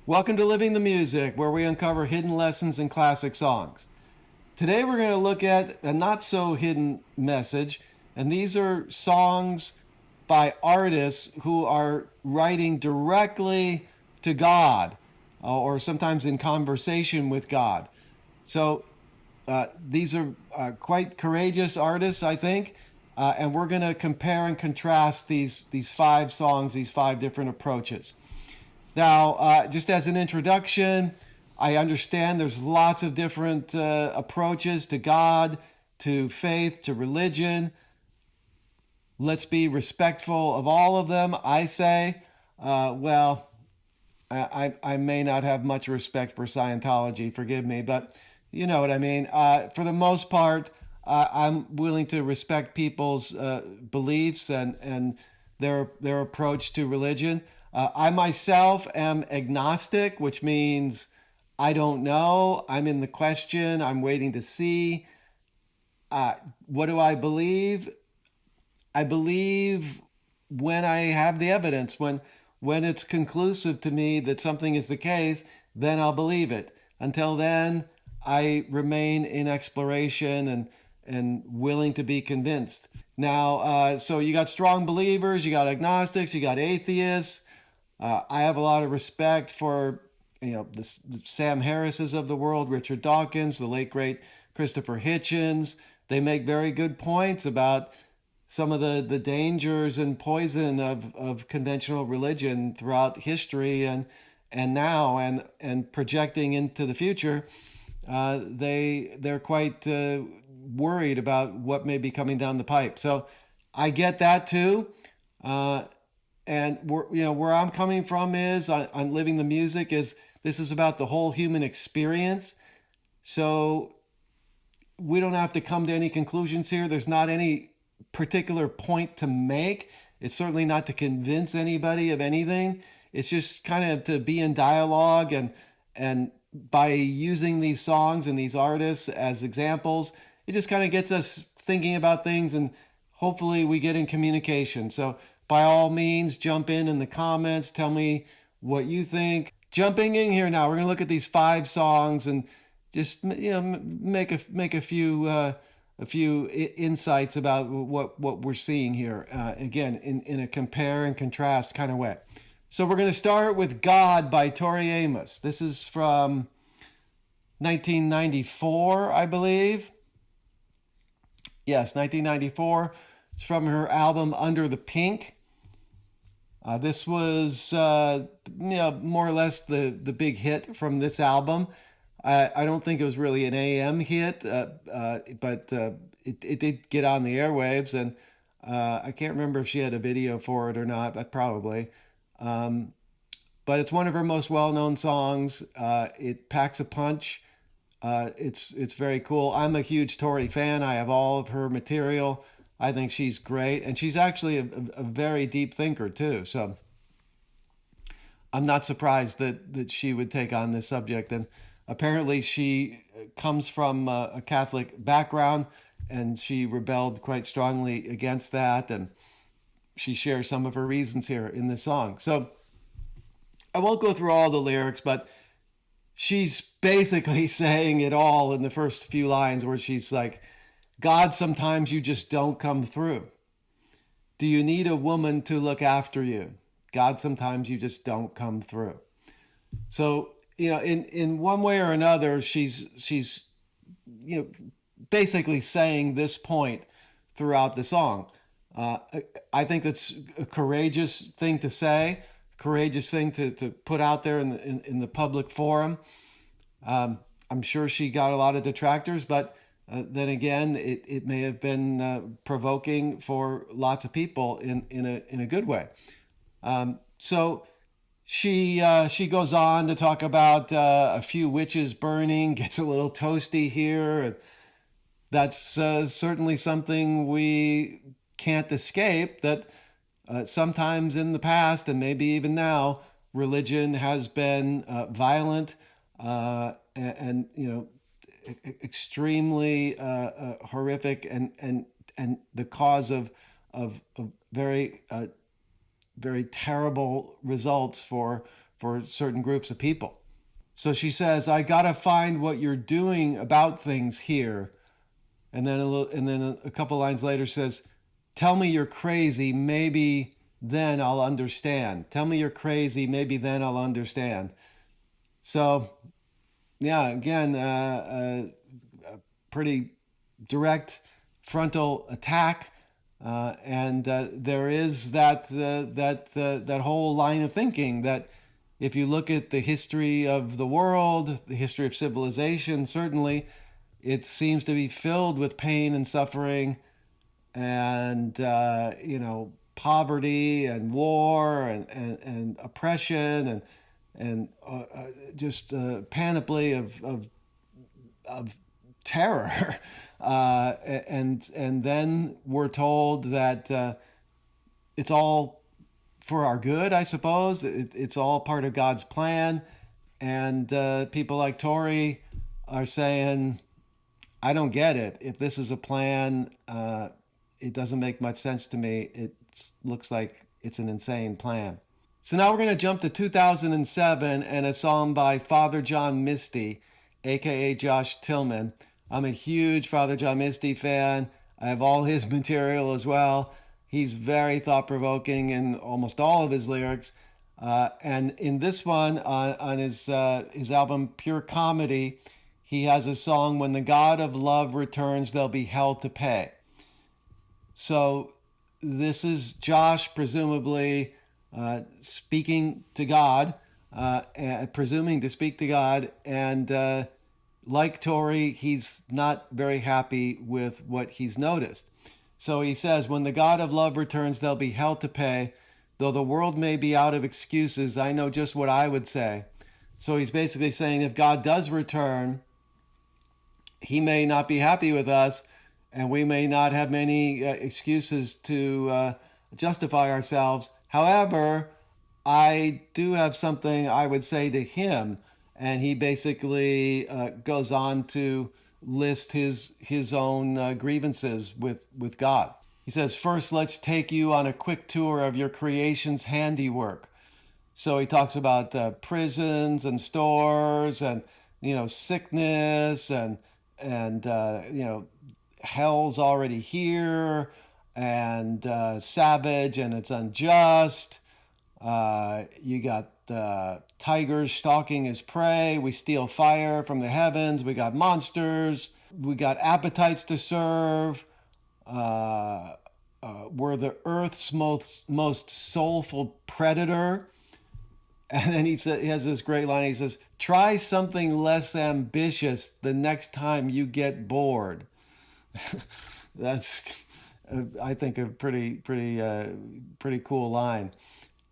Welcome to Living the Music, where we uncover hidden lessons in classic songs. Today we're going to look at a not so hidden message, and these are songs by artists who are writing directly to God, or sometimes in conversation with God. So these are quite courageous artists, I think, and we're going to compare and contrast these five songs, these five different approaches. Now, just as an introduction, I understand there's lots of different approaches to God, to faith, to religion. Let's be respectful of all of them. I say, I may not have much respect for Scientology, forgive me, but you know what I mean. For the most part, I'm willing to respect people's beliefs and their approach to religion. I myself am agnostic, which means I don't know. I'm in the question. I'm waiting to see. What do I believe? I believe when I have the evidence, when it's conclusive to me that something is the case, then I'll believe it. Until then, I remain in exploration and willing to be convinced. Now, so you got strong believers, you got agnostics, you got atheists. I have a lot of respect for the Sam Harrises of the world, Richard Dawkins, the late great Christopher Hitchens. They make very good points about some of the dangers and poison of conventional religion throughout history and now and projecting into the future. They're quite worried about what may be coming down the pipe. So I get that too. And where I'm coming from is on Living the Music is this is about the whole human experience. So we don't have to come to any conclusions here. There's not any particular point to make. It's certainly not to convince anybody of anything. It's just kind of to be in dialogue and by using these songs and these artists as examples, it just kind of gets us thinking about things and hopefully we get in communication. So by all means, jump in the comments. Tell me what you think. Jumping in here now, we're going to look at these five songs and just make a few insights about what we're seeing here. Again, in a compare and contrast kind of way. So we're going to start with "God" by Tori Amos. This is from 1994, I believe. Yes, 1994. It's from her album Under the Pink. This was, more or less the big hit from this album. I don't think it was really an AM hit, but it did get on the airwaves, and I can't remember if she had a video for it or not, but probably. But it's one of her most well-known songs. It packs a punch. It's very cool. I'm a huge Tori fan. I have all of her material. I think she's great, and she's actually a very deep thinker too. So I'm not surprised that she would take on this subject. And apparently, she comes from a Catholic background, and she rebelled quite strongly against that. And she shares some of her reasons here in this song. So I won't go through all the lyrics, but she's basically saying it all in the first few lines, where she's like, God, sometimes you just don't come through. Do you need a woman to look after you? God, sometimes you just don't come through. So, in one way or another, she's basically saying this point throughout the song. I think that's a courageous thing to say, courageous thing to put out there in the public forum. I'm sure she got a lot of detractors, but then again, it may have been provoking for lots of people in a good way. So she goes on to talk about a few witches burning, gets a little toasty here. That's certainly something we can't escape, that sometimes in the past and maybe even now, religion has been violent and extremely horrific and the cause of very very terrible results for for certain groups of people. So she says, I gotta find what you're doing about things here. And then a couple lines later says, tell me you're crazy, maybe then I'll understand. Tell me you're crazy, maybe then I'll understand. So, yeah, again, a pretty direct frontal attack, and there is that whole line of thinking that if you look at the history of the world, the history of civilization, certainly, it seems to be filled with pain and suffering, and poverty and war and oppression and just a panoply of terror, and then we're told that it's all for our good, I suppose. It's all part of God's plan, and people like Tori are saying, I don't get it. If this is a plan, it doesn't make much sense to me. It looks like it's an insane plan. So now we're going to jump to 2007 and a song by Father John Misty, aka Josh Tillman. I'm a huge Father John Misty fan. I have all his material as well. He's very thought-provoking in almost all of his lyrics. And in this one, on his album Pure Comedy, he has a song, When the God of Love Returns, There'll Be Hell to Pay. So this is Josh presumably speaking to God, presuming to speak to God, and like Tori, he's not very happy with what he's noticed. So he says, when the God of love returns, there'll be hell to pay. Though the world may be out of excuses, I know just what I would say. So he's basically saying if God does return, he may not be happy with us, and we may not have many excuses to justify ourselves. However, I do have something I would say to him, and he basically goes on to list his own grievances with God. He says, first, let's take you on a quick tour of your creation's handiwork. So he talks about prisons and stores and, sickness and hell's already here and savage and it's unjust. You got tigers stalking his prey. We steal fire from the heavens. We got monsters. We got appetites to serve. We're the earth's most soulful predator. And then he has this great line. He says, try something less ambitious the next time you get bored. That's, I think, a pretty cool line.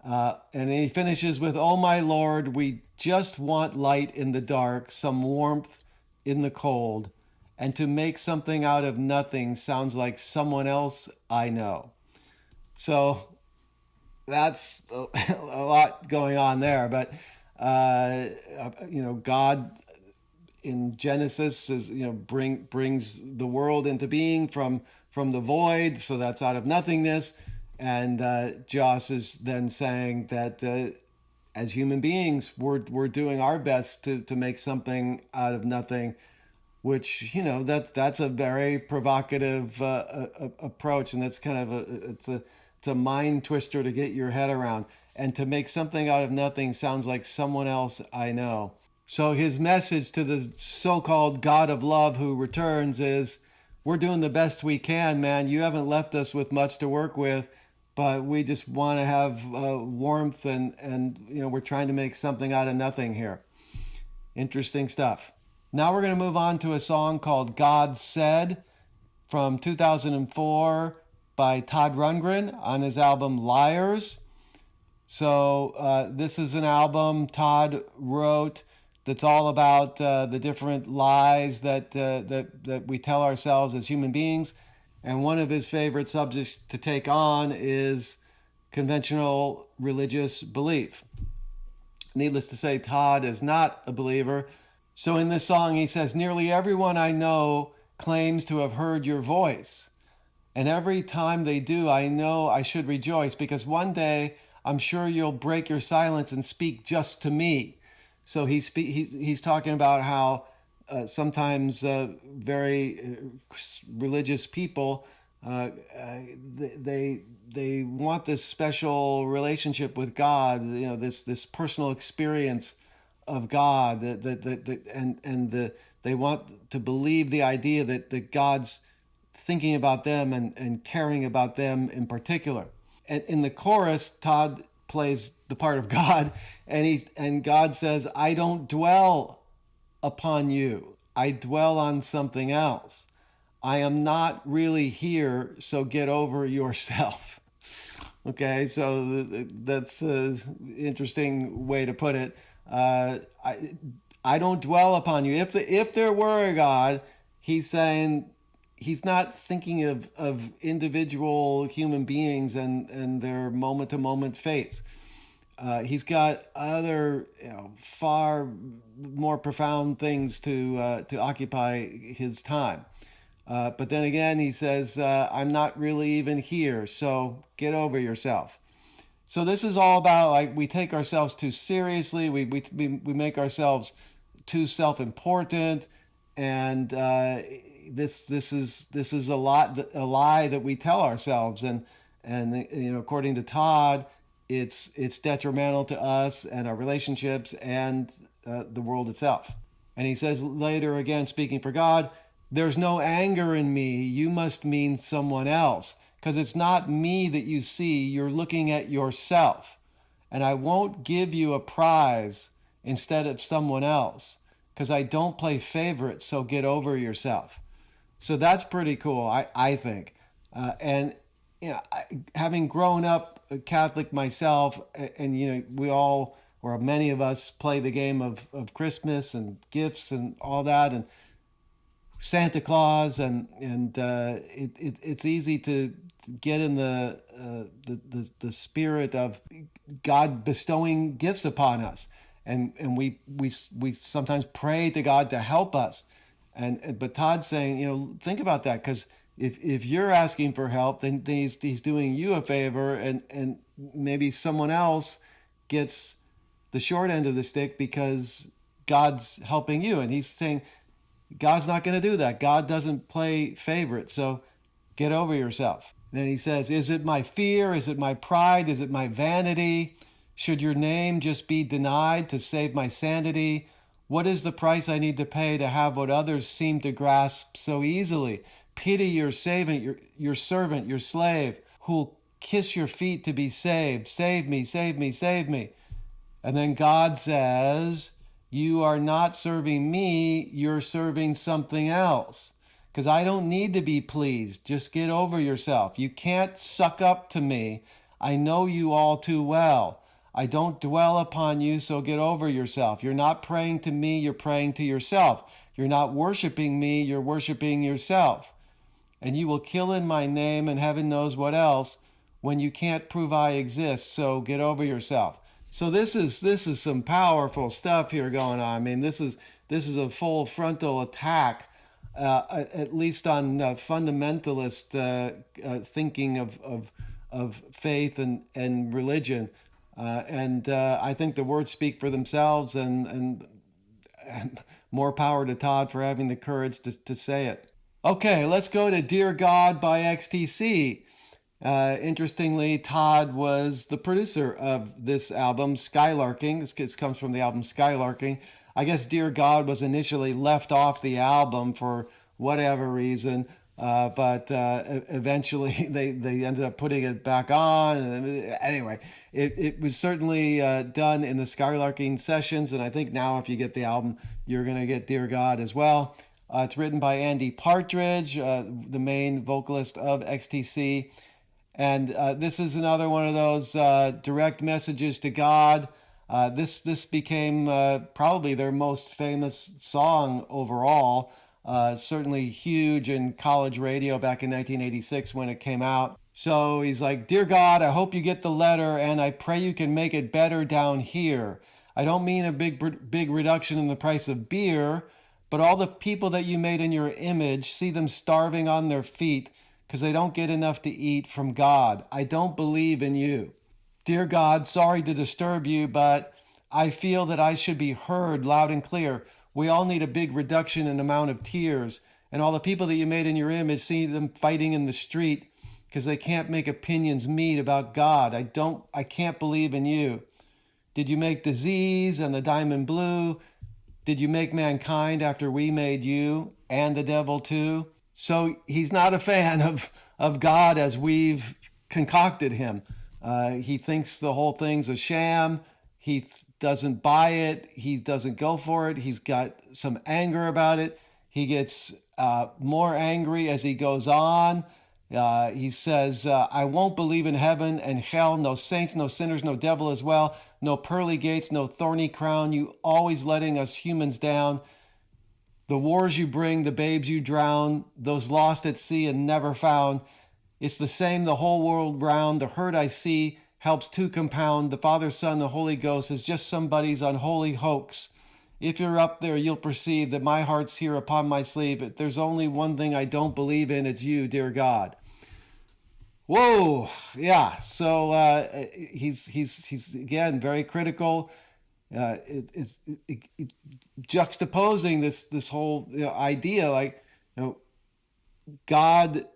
And he finishes with, oh my Lord, we just want light in the dark, some warmth in the cold. And to make something out of nothing sounds like someone else I know. So that's a lot going on there. But, God in Genesis is, brings the world into being from the void. So that's out of nothingness. And Joss is then saying that as human beings, we're doing our best to make something out of nothing, which, that's a very provocative approach. And that's kind of it's a mind twister to get your head around. And to make something out of nothing sounds like someone else I know. So his message to the so-called God of love who returns is, we're doing the best we can, man. You haven't left us with much to work with, but we just want to have warmth and we're trying to make something out of nothing here. Interesting stuff. Now we're going to move on to a song called God Said from 2004 by Todd Rundgren on his album Liars. So this is an album Todd wrote that's all about the different lies that we tell ourselves as human beings. And one of his favorite subjects to take on is conventional religious belief. Needless to say, Todd is not a believer. So in this song, he says, nearly everyone I know claims to have heard your voice. And every time they do, I know I should rejoice because one day I'm sure you'll break your silence and speak just to me. So he's talking about how sometimes very religious people they want this special relationship with God, this personal experience of God, they want to believe the idea that God's thinking about them and caring about them in particular. And in the chorus, Todd plays the part of God, and God says, "I don't dwell upon you. I dwell on something else. I am not really here, so get over yourself." Okay, so that's an interesting way to put it. I don't dwell upon you. If there were a God, he's saying he's not thinking of individual human beings and their moment to moment fates. He's got other, far more profound things to occupy his time. But then again, he says, "I'm not really even here, so get over yourself." So this is all about, like, we take ourselves too seriously. We make ourselves too self-important, and this is a lie that we tell ourselves, and according to Todd, it's detrimental to us and our relationships and the world itself. And he says later, again, speaking for God, "There's no anger in me. You must mean someone else. Because it's not me that you see. You're looking at yourself. And I won't give you a prize instead of someone else. Because I don't play favorites, so get over yourself." So that's pretty cool, I think. And having grown up Catholic myself, and we all, or many of us, play the game of Christmas and gifts and all that, and Santa Claus, and it's easy to get in the spirit of God bestowing gifts upon us, and we sometimes pray to God to help us, but Todd's saying, think about that, because if you're asking for help, then he's doing you a favor, and maybe someone else gets the short end of the stick because God's helping you, and he's saying God's not going to do that. God doesn't play favorites. So get over yourself. Then he says, "Is it my fear? Is it my pride? Is it my vanity? Should your name just be denied to save my sanity? What is the price I need to pay to have what others seem to grasp so easily? Pity your servant, your slave, who'll kiss your feet to be saved. Save me, save me, save me." And then God says, "You are not serving me, you're serving something else. Because I don't need to be pleased. Just get over yourself. You can't suck up to me. I know you all too well. I don't dwell upon you, so get over yourself. You're not praying to me, you're praying to yourself. You're not worshiping me, you're worshiping yourself. And you will kill in my name and heaven knows what else when you can't prove I exist, so get over yourself." So this is some powerful stuff here going on. I mean, this is a full frontal attack, at least on fundamentalist thinking of faith and religion, and I think the words speak for themselves, and more power to Todd for having the courage to say it. Okay, let's go to "Dear God" by XTC. Interestingly, Todd was the producer of this album, Skylarking. This comes from the album Skylarking. I guess "Dear God" was initially left off the album for whatever reason, but eventually they ended up putting it back on. Anyway, it was certainly done in the Skylarking sessions, and I think now if you get the album, you're going to get "Dear God" as well. It's written by Andy Partridge, the main vocalist of XTC. And this is another one of those direct messages to God. This became probably their most famous song overall. Certainly huge in college radio back in 1986 when it came out. So he's like, "Dear God, I hope you get the letter, and I pray you can make it better down here. I don't mean a big reduction in the price of beer, but all the people that you made in your image, see them starving on their feet because they don't get enough to eat from God. I don't believe in you." Dear God, sorry to disturb you, but I feel that I should be heard loud and clear. We all need a big reduction in amount of tears. And all the people that you made in your image, see them fighting in the street because they can't make opinions meet about God. I can't believe in you. Did you make disease and the diamond blue? Did you make mankind after we made you and the devil too? So he's not a fan of God as we've concocted him. He thinks the whole thing's a sham. Doesn't buy it. He doesn't go for it. He's got some anger about it. He gets more angry as he goes on. He says, I won't believe in heaven and hell, no saints, no sinners, no devil as well, no pearly gates, no thorny crown, you always letting us humans down. The wars you bring, the babes you drown, those lost at sea and never found. It's the same the whole world round. The hurt I see helps to compound. The Father, Son, the Holy Ghost is just somebody's unholy hoax. If you're up there, you'll perceive that my heart's here upon my sleeve. If there's only one thing I don't believe in, it's you, dear God. Whoa, yeah. So he's again very critical. It's juxtaposing this whole idea, like God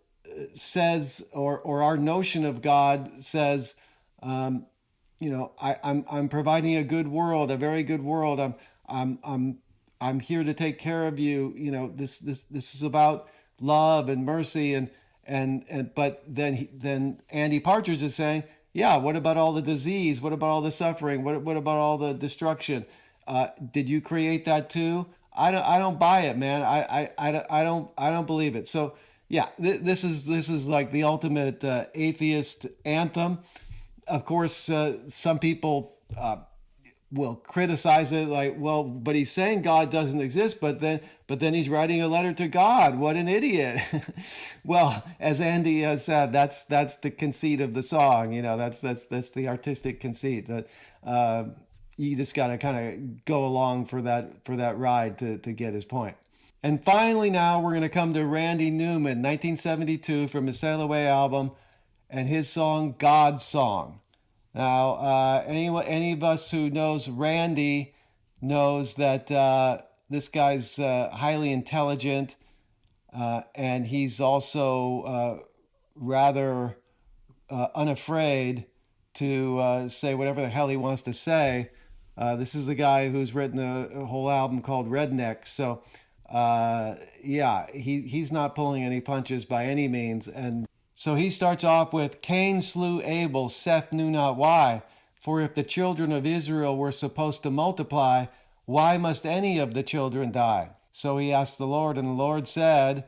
says, or our notion of God says, um, I'm providing a good world, a very good world. I'm I'm I'm here to take care of you. This is about love and mercy and but then Andy Partridge is saying, yeah, what about all the disease? What about all the suffering? What about all the destruction? Did you create that too? I don't buy it, man. I don't believe it. So yeah, this is like the ultimate atheist anthem. Of course, some people will criticize it, like, well, but he's saying God doesn't exist, but then he's writing a letter to God. What an idiot! Well, as Andy has said, that's the conceit of the song. That's the artistic conceit. That you just got to kind of go along for that ride to get his point. And finally, now we're going to come to Randy Newman, 1972, from his Sail Away album, and his song "God's Song." Now, any of us who knows Randy knows that this guy's highly intelligent, and he's also rather unafraid to say whatever the hell he wants to say. This is the guy who's written a whole album called Redneck. So, yeah, he's not pulling any punches by any means. And so he starts off with Cain slew Abel, Seth knew not why. For if the children of Israel were supposed to multiply, why must any of the children die? So he asked the Lord, and the Lord said,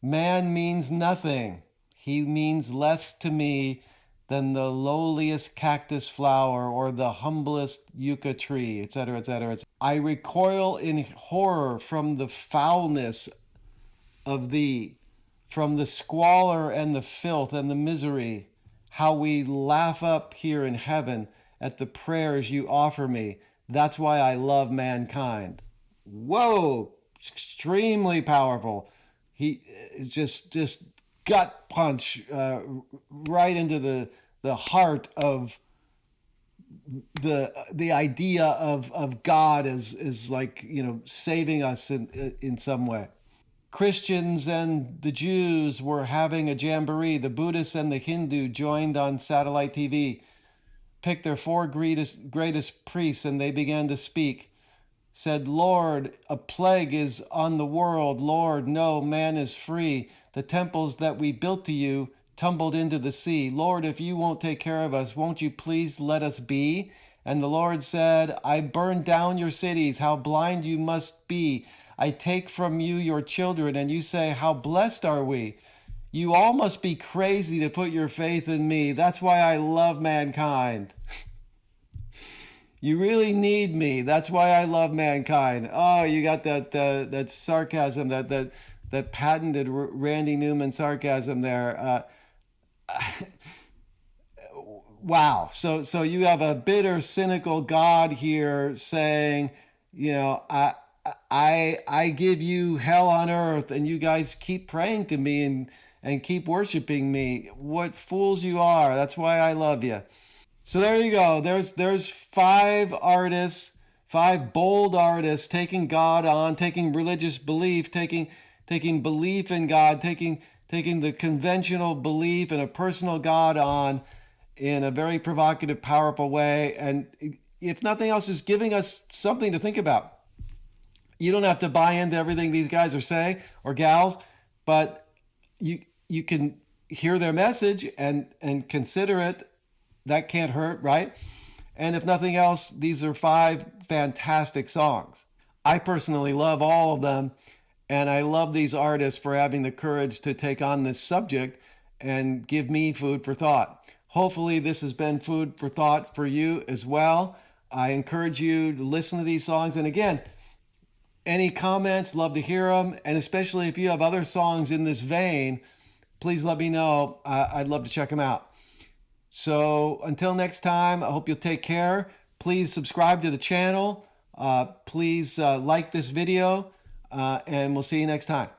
Man means nothing. He means less to me than the lowliest cactus flower or the humblest yucca tree, etc., etc. I recoil in horror from the foulness of thee, from the squalor and the filth and the misery, how we laugh up here in heaven at the prayers you offer me. That's why I love mankind. Whoa, extremely powerful. He just gut punch right into the heart of the idea of God as like saving us in some way. Christians and the Jews were having a jamboree. The Buddhists and the Hindu joined on satellite TV, picked their four greatest priests, and they began to speak. Said, Lord, a plague is on the world. Lord, no, man is free. The temples that we built to you tumbled into the sea. Lord, if you won't take care of us, won't you please let us be? And the Lord said, I burn down your cities. How blind you must be. I take from you your children, and you say, how blessed are we? You all must be crazy to put your faith in me. That's why I love mankind. You really need me. That's why I love mankind. Oh, you got that sarcasm, that patented Randy Newman sarcasm there. Wow. So you have a bitter, cynical God here saying, I give you hell on earth, and you guys keep praying to me and keep worshiping me. What fools you are. That's why I love you. So there you go. There's five artists, five bold artists taking God on, taking religious belief, taking belief in God, taking the conventional belief in a personal God on in a very provocative, powerful way. And if nothing else, is giving us something to think about. You don't have to buy into everything these guys are saying or gals, but you can hear their message and consider it. That can't hurt, right? And if nothing else, these are five fantastic songs. I personally love all of them, and I love these artists for having the courage to take on this subject and give me food for thought. Hopefully, this has been food for thought for you as well. I encourage you to listen to these songs. And again, any comments, love to hear them. And especially if you have other songs in this vein, please let me know. I'd love to check them out. So until next time, I hope you'll take care. Please subscribe to the channel. Please like this video, and we'll see you next time.